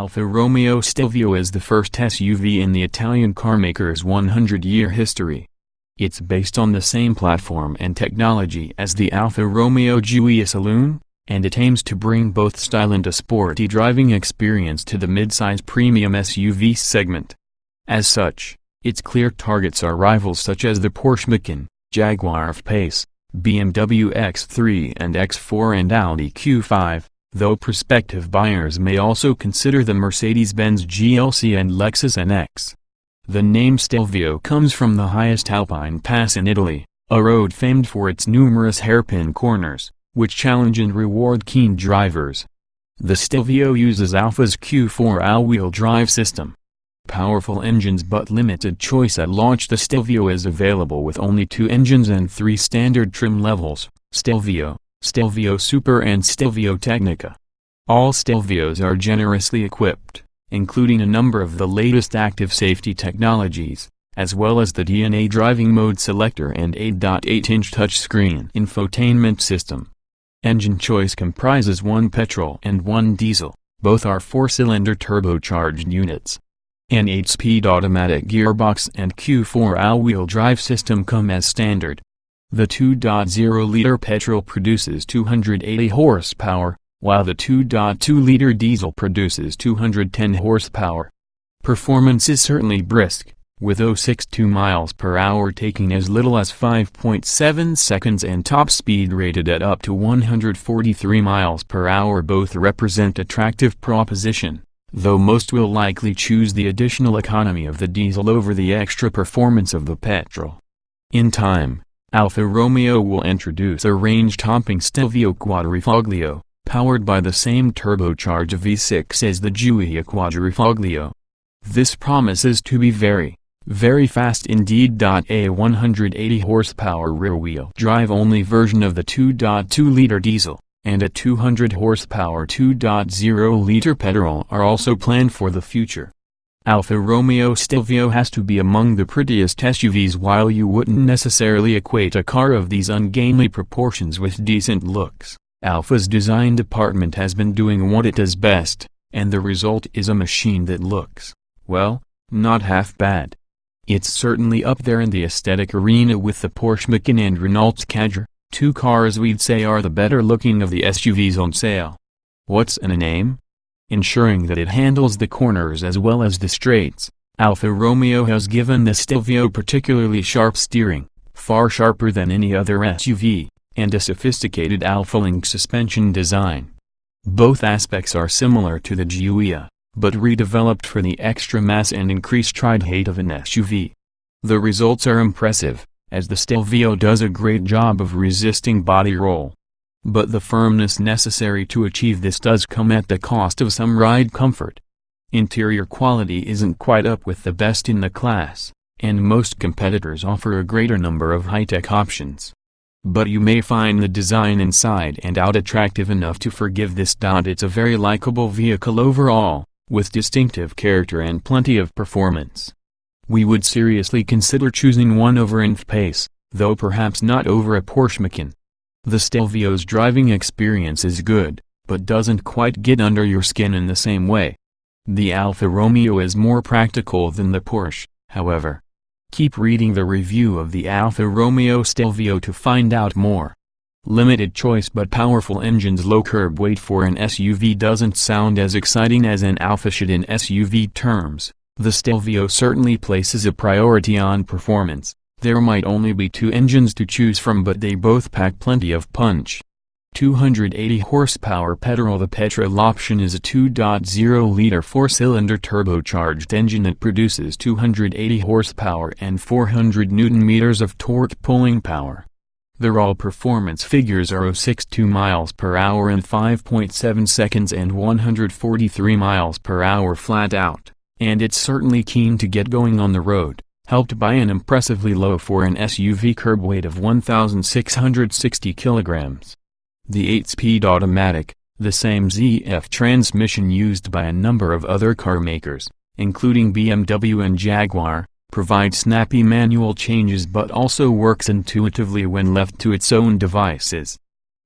Alfa Romeo Stelvio is the first SUV in the Italian carmaker's 100-year history. It's based on the same platform and technology as the Alfa Romeo Giulia saloon, and it aims to bring both style and a sporty driving experience to the mid-size premium SUV segment. As such, its clear targets are rivals such as the Porsche Macan, Jaguar F-Pace, BMW X3 and X4 and Audi Q5, though prospective buyers may also consider the Mercedes-Benz GLC and Lexus NX. The name Stelvio comes from the highest alpine pass in Italy, a road famed for its numerous hairpin corners, which challenge and reward keen drivers. The Stelvio uses Alfa's Q4 all-wheel drive system. Powerful engines but limited choice at launch. The Stelvio is available with only 2 engines and 3 standard trim levels, Stelvio, Stelvio Super and Stelvio Tecnica. All Stelvios are generously equipped, including a number of the latest active safety technologies, as well as the DNA driving mode selector and 8.8-inch touchscreen infotainment system. Engine choice comprises 1 petrol and 1 diesel, both are 4-cylinder turbocharged units. An 8-speed automatic gearbox and Q4 all-wheel drive system come as standard. The 2.0-liter petrol produces 280 horsepower, while the 2.2-liter diesel produces 210 horsepower. Performance is certainly brisk, with 0-62 miles per hour taking as little as 5.7 seconds and top speed rated at up to 143 miles per hour. Both represent attractive proposition, though most will likely choose the additional economy of the diesel over the extra performance of the petrol. In time, Alfa Romeo will introduce a range-topping Stelvio Quadrifoglio, powered by the same turbocharged V6 as the Giulia Quadrifoglio. This promises to be very fast indeed. A 180 horsepower rear-wheel drive-only version of the 2.2-liter diesel, and a 200 horsepower 2.0-liter petrol are also planned for the future. Alfa Romeo Stelvio has to be among the prettiest SUVs. While you wouldn't necessarily equate a car of these ungainly proportions with decent looks, Alfa's design department has been doing what it does best, and the result is a machine that looks, well, not half bad. It's certainly up there in the aesthetic arena with the Porsche Macan and Renault's Kadjar, 2 cars we'd say are the better looking of the SUVs on sale. What's in a name? Ensuring that it handles the corners as well as the straights, Alfa Romeo has given the Stelvio particularly sharp steering, far sharper than any other SUV, and a sophisticated Alfa-Link suspension design. Both aspects are similar to the Giulia, but redeveloped for the extra mass and increased ride height of an SUV. The results are impressive, as the Stelvio does a great job of resisting body roll. But the firmness necessary to achieve this does come at the cost of some ride comfort. Interior quality isn't quite up with the best in the class, and most competitors offer a greater number of high-tech options. But you may find the design inside and out attractive enough to forgive this. It's a very likable vehicle overall, with distinctive character and plenty of performance. We would seriously consider choosing one over an F-Pace, though perhaps not over a Porsche Macan. The Stelvio's driving experience is good, but doesn't quite get under your skin in the same way. The Alfa Romeo is more practical than the Porsche, however. Keep reading the review of the Alfa Romeo Stelvio to find out more. Limited choice but powerful engines. Low curb weight for an SUV doesn't sound as exciting as an Alfa should in SUV terms. The Stelvio certainly places a priority on performance. There might only be 2 engines to choose from, but they both pack plenty of punch. 280 horsepower petrol. The petrol option is a 2.0-liter 4-cylinder turbocharged engine that produces 280 horsepower and 400 Nm of torque pulling power. The raw performance figures are 0-62 miles per hour in 5.7 seconds and 143 miles per hour flat out, and it's certainly keen to get going on the road, helped by an impressively low for an SUV curb weight of 1,660 kilograms. The 8-speed automatic, the same ZF transmission used by a number of other car makers, including BMW and Jaguar, provides snappy manual changes but also works intuitively when left to its own devices.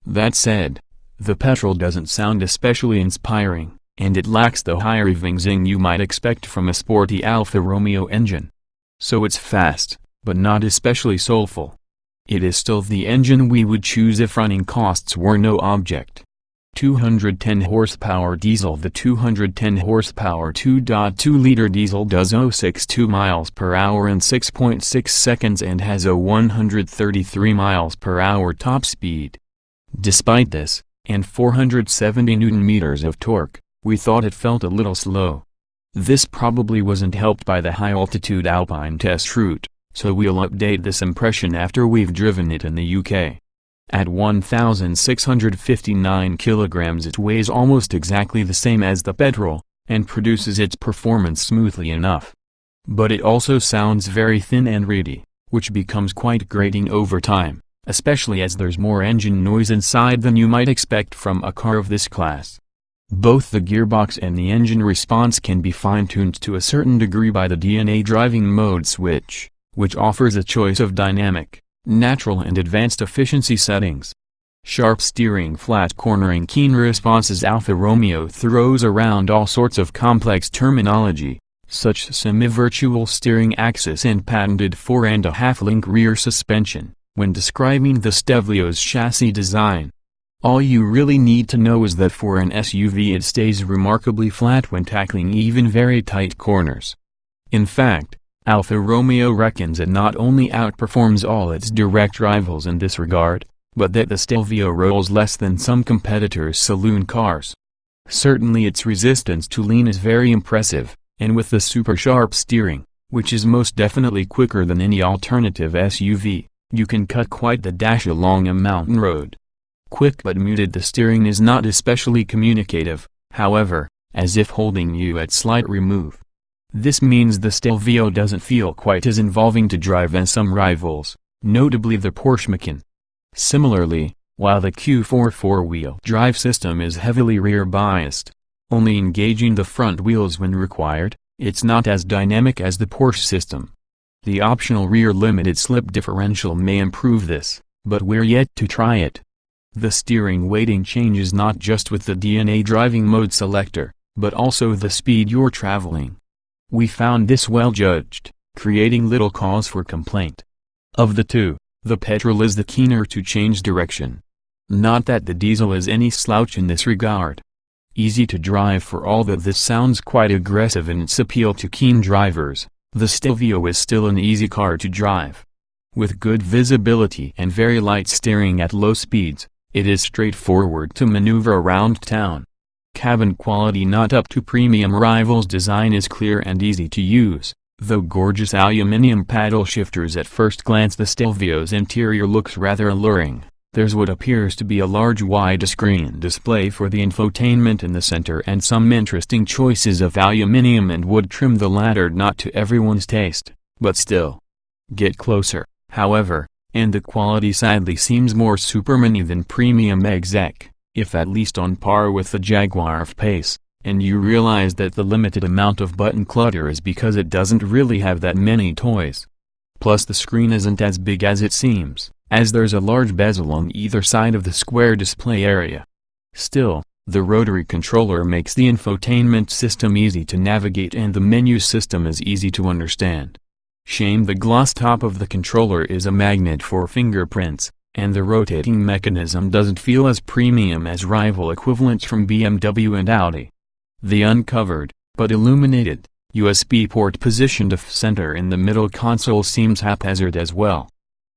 That said, the petrol doesn't sound especially inspiring, and it lacks the higher zing you might expect from a sporty Alfa Romeo engine. So it's fast, but not especially soulful. It is still the engine we would choose if running costs were no object. 210 horsepower diesel. The 210 horsepower 2.2-liter diesel does 062 miles per hour in 6.6 seconds and has a 133 miles per hour top speed. Despite this, and 470 Nm of torque, we thought it felt a little slow. This probably wasn't helped by the high-altitude Alpine test route, so we'll update this impression after we've driven it in the UK. At 1,659 kilograms it weighs almost exactly the same as the petrol, and produces its performance smoothly enough. But it also sounds very thin and reedy, which becomes quite grating over time, especially as there's more engine noise inside than you might expect from a car of this class. Both the gearbox and the engine response can be fine-tuned to a certain degree by the DNA driving mode switch, which offers a choice of dynamic, natural and advanced efficiency settings. Sharp steering, flat cornering, keen responses. Alfa Romeo throws around all sorts of complex terminology, such semi-virtual steering axis and patented 4.5-link rear suspension, when describing the Stelvio's chassis design. All you really need to know is that for an SUV it stays remarkably flat when tackling even very tight corners. In fact, Alfa Romeo reckons it not only outperforms all its direct rivals in this regard, but that the Stelvio rolls less than some competitors' saloon cars. Certainly its resistance to lean is very impressive, and with the super sharp steering, which is most definitely quicker than any alternative SUV, you can cut quite the dash along a mountain road. Quick but muted. The steering is not especially communicative, however, as if holding you at slight remove. This means the Stelvio doesn't feel quite as involving to drive as some rivals, notably the Porsche Macan. Similarly, while the Q4 four-wheel drive system is heavily rear-biased, only engaging the front wheels when required, it's not as dynamic as the Porsche system. The optional rear limited slip differential may improve this, but we're yet to try it. The steering weighting changes not just with the DNA driving mode selector, but also the speed you're traveling. We found this well judged, creating little cause for complaint. Of the two, the petrol is the keener to change direction. Not that the diesel is any slouch in this regard. Easy to drive for all that this sounds quite aggressive in its appeal to keen drivers, the Stelvio is still an easy car to drive. With good visibility and very light steering at low speeds, it is straightforward to maneuver around town. Cabin quality not up to premium rivals. Design is clear and easy to use, though gorgeous aluminum paddle shifters. At first glance the Stelvio's interior looks rather alluring. There's what appears to be a large widescreen display for the infotainment in the center and some interesting choices of aluminum and wood trim, the latter not to everyone's taste, but still. Get closer, however, and the quality sadly seems more Superman-y than premium exec, if at least on par with the Jaguar F-Pace, and you realize that the limited amount of button clutter is because it doesn't really have that many toys. Plus the screen isn't as big as it seems, as there's a large bezel on either side of the square display area. Still, the rotary controller makes the infotainment system easy to navigate and the menu system is easy to understand. Shame the gloss top of the controller is a magnet for fingerprints, and the rotating mechanism doesn't feel as premium as rival equivalents from BMW and Audi. The uncovered, but illuminated, USB port positioned off-center in the middle console seems haphazard as well.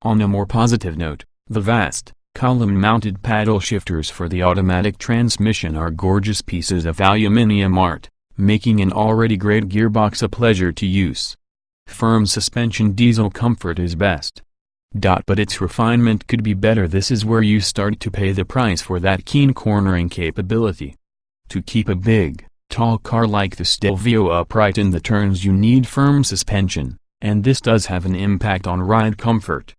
On a more positive note, the vast, column-mounted paddle shifters for the automatic transmission are gorgeous pieces of aluminum art, making an already great gearbox a pleasure to use. Firm suspension. Diesel comfort is best. But its refinement could be better. This is where you start to pay the price for that keen cornering capability. To keep a big, tall car like the Stelvio upright in the turns you need firm suspension, and this does have an impact on ride comfort.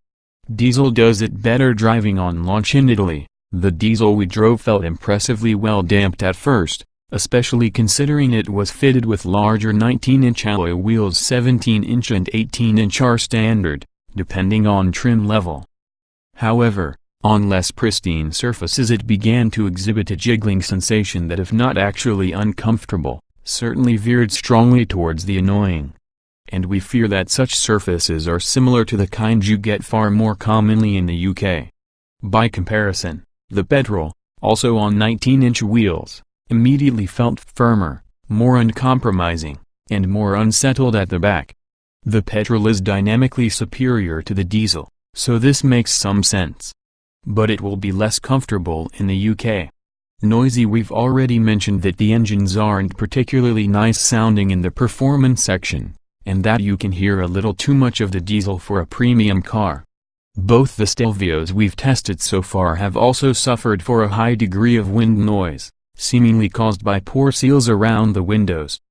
Diesel does it better. Driving on launch in Italy, the diesel we drove felt impressively well damped at first, especially considering it was fitted with larger 19-inch alloy wheels. 17-inch and 18-inch are standard, depending on trim level. However, On less pristine surfaces it began to exhibit a jiggling sensation that, if not actually uncomfortable, certainly veered strongly towards the annoying. And we fear that such surfaces are similar to the kind you get far more commonly in the UK. By comparison, the petrol, also on 19-inch wheels, immediately felt firmer, more uncompromising, and more unsettled at the back. The petrol is dynamically superior to the diesel, so this makes some sense. But it will be less comfortable in the UK. Noisy. We've already mentioned that the engines aren't particularly nice sounding in the performance section, and that you can hear a little too much of the diesel for a premium car. Both the Stelvios we've tested so far have also suffered for a high degree of wind noise, seemingly caused by poor seals around the windows.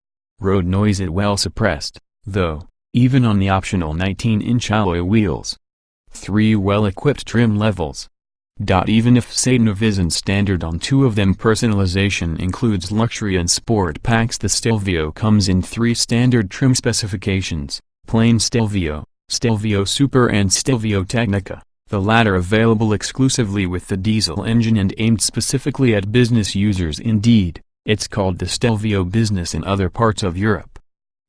Road noise is well suppressed, though, even on the optional 19-inch alloy wheels. 3 well-equipped trim levels. Even if sedan isn't standard on 2 of them, personalization includes luxury and sport packs. The Stelvio comes in 3 standard trim specifications: plain Stelvio, Stelvio Super and Stelvio Tecnica, the latter available exclusively with the diesel engine and aimed specifically at business users. Indeed, it's called the Stelvio Business in other parts of Europe.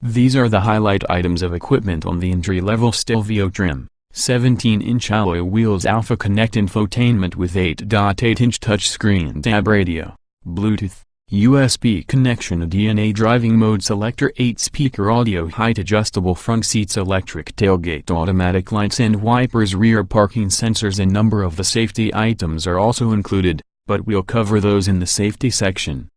These are the highlight items of equipment on the entry-level Stelvio trim: 17-inch alloy wheels, Alfa Connect infotainment with 8.8-inch touchscreen, DAB radio, Bluetooth, USB connection, a DNA driving mode selector, 8-speaker audio, height adjustable front seats, electric tailgate, automatic lights and wipers, rear parking sensors. A number of the safety items are also included, but we'll cover those in the safety section.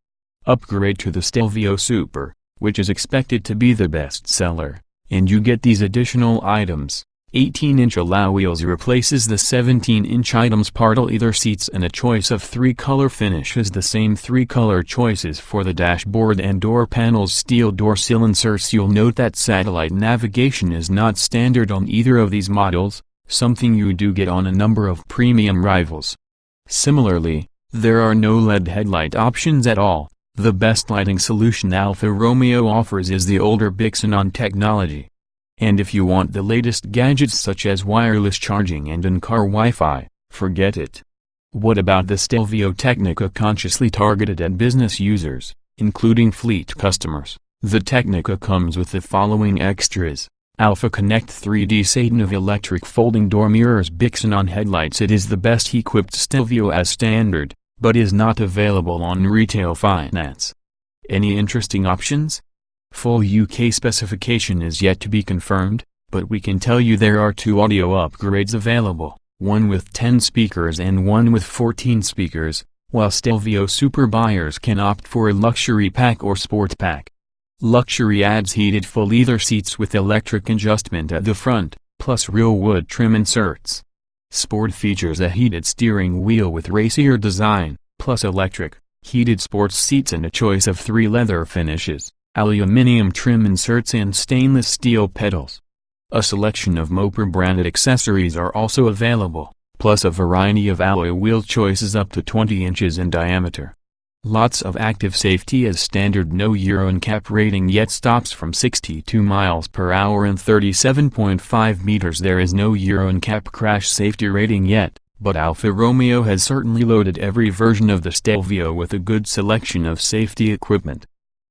Upgrade to the Stelvio Super, which is expected to be the best seller, and you get these additional items. 18-inch alloy wheels replaces the 17-inch items, part leather seats and a choice of 3 color finishes. The same 3 color choices for the dashboard and door panels. Steel door sill inserts. You'll note that satellite navigation is not standard on either of these models, something you do get on a number of premium rivals. Similarly, there are no LED headlight options at all. The best lighting solution Alfa Romeo offers is the older Bixenon technology. And if you want the latest gadgets such as wireless charging and in-car Wi-Fi, forget it. What about the Stelvio Tecnica, consciously targeted at business users, including fleet customers? The Tecnica comes with the following extras: Alfa Connect 3D sedan of electric folding door mirrors, Bixenon headlights. It is the best equipped Stelvio as standard, but is not available on retail finance. Any interesting options? Full UK specification is yet to be confirmed, but we can tell you there are 2 audio upgrades available, one with 10 speakers and one with 14 speakers, while Stelvio Super buyers can opt for a luxury pack or sport pack. Luxury adds heated full leather seats with electric adjustment at the front, plus real wood trim inserts. Sport features a heated steering wheel with racier design, plus electric, heated sports seats and a choice of 3 leather finishes, aluminium trim inserts and stainless steel pedals. A selection of Moper branded accessories are also available, plus a variety of alloy wheel choices up to 20 inches in diameter. Lots of active safety as standard. No Euro NCAP rating yet, stops from 62 miles per hour and 37.5 meters. There is no Euro NCAP crash safety rating yet, but Alfa Romeo has certainly loaded every version of the Stelvio with a good selection of safety equipment.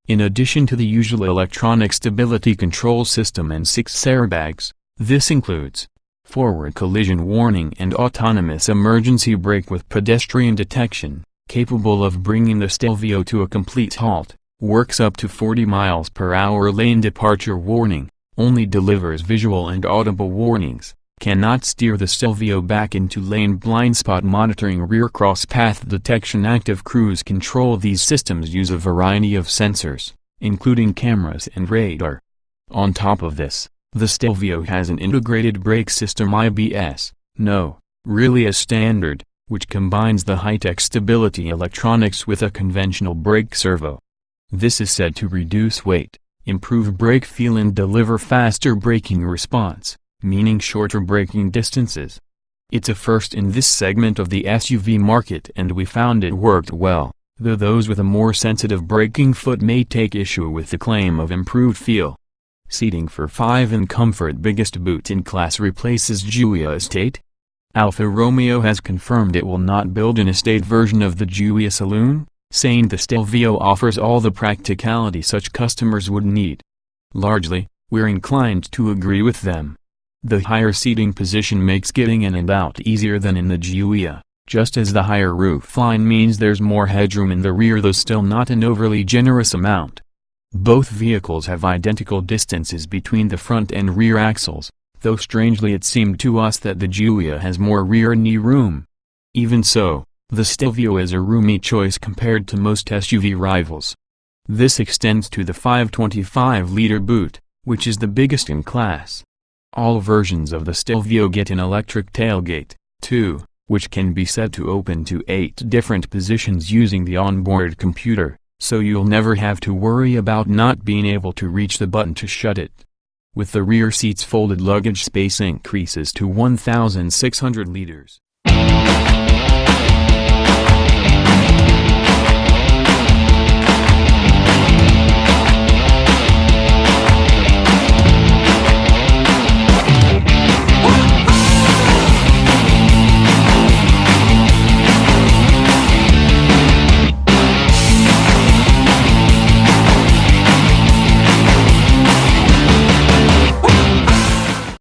In addition to the usual electronic stability control system and 6 airbags, this includes forward collision warning and autonomous emergency brake with pedestrian detection, capable of bringing the Stelvio to a complete halt, works up to 40 miles per hour. Lane departure warning, only delivers visual and audible warnings, cannot steer the Stelvio back into lane. Blind spot monitoring, rear cross path detection, active cruise control. These systems use a variety of sensors, including cameras and radar. On top of this, the Stelvio has an integrated brake system, IBS, really a standard, which combines the high-tech stability electronics with a conventional brake servo. This is said to reduce weight, improve brake feel and deliver faster braking response, meaning shorter braking distances. It's a first in this segment of the SUV market, and we found it worked well, though those with a more sensitive braking foot may take issue with the claim of improved feel. Seating for 5 in comfort, biggest boot in class replaces Giulia estate. Alfa Romeo has confirmed it will not build an estate version of the Giulia saloon, saying the Stelvio offers all the practicality such customers would need. Largely, we're inclined to agree with them. The higher seating position makes getting in and out easier than in the Giulia, just as the higher roofline means there's more headroom in the rear, though still not an overly generous amount. Both vehicles have identical distances between the front and rear axles, though strangely it seemed to us that the Giulia has more rear knee room. Even so, the Stelvio is a roomy choice compared to most SUV rivals. This extends to the 525-liter boot, which is the biggest in class. All versions of the Stelvio get an electric tailgate, too, which can be set to open to 8 different positions using the onboard computer, so you'll never have to worry about not being able to reach the button to shut it. With the rear seats folded, luggage space increases to 1,600 liters.